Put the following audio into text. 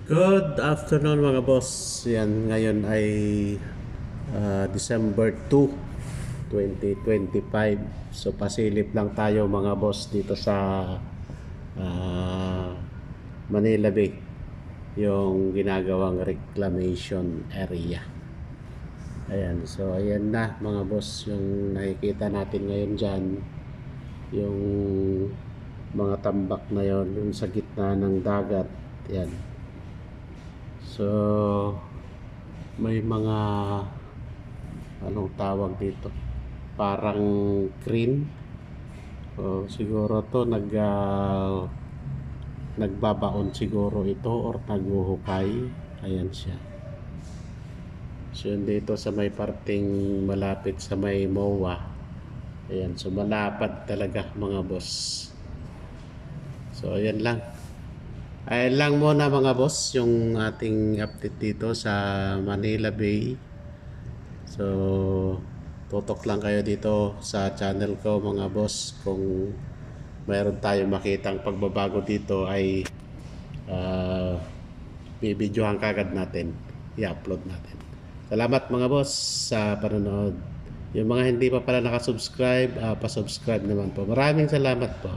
Good afternoon mga boss. Yan, ngayon ay December 2, 2025. So pasilip lang tayo mga boss dito sa ah, Manila Bay. Yung ginagawang reclamation area. Ayan, so ayan na mga boss yung nakikita natin ngayon dyan. Yung mga tambak na yon, yung sa gitna ng dagat. Yan. So, may mga anong tawag dito? Parang green. So, siguro to nagbabaon siguro ito or naghuhukay. Ayan siya. So, yun dito sa may parting malapit sa may MOA. Ayan, so malapad talaga mga boss. So, ayan lang. Ayan lang muna mga boss yung ating update dito sa Manila Bay. So, tutok lang kayo dito sa channel ko mga boss. Kung mayroon tayong makitang pagbabago dito ay bibidyohan kagad natin. I-upload natin. Salamat mga boss sa panonood. Yung mga hindi pa pala nakasubscribe, pa-subscribe naman po. Maraming salamat po.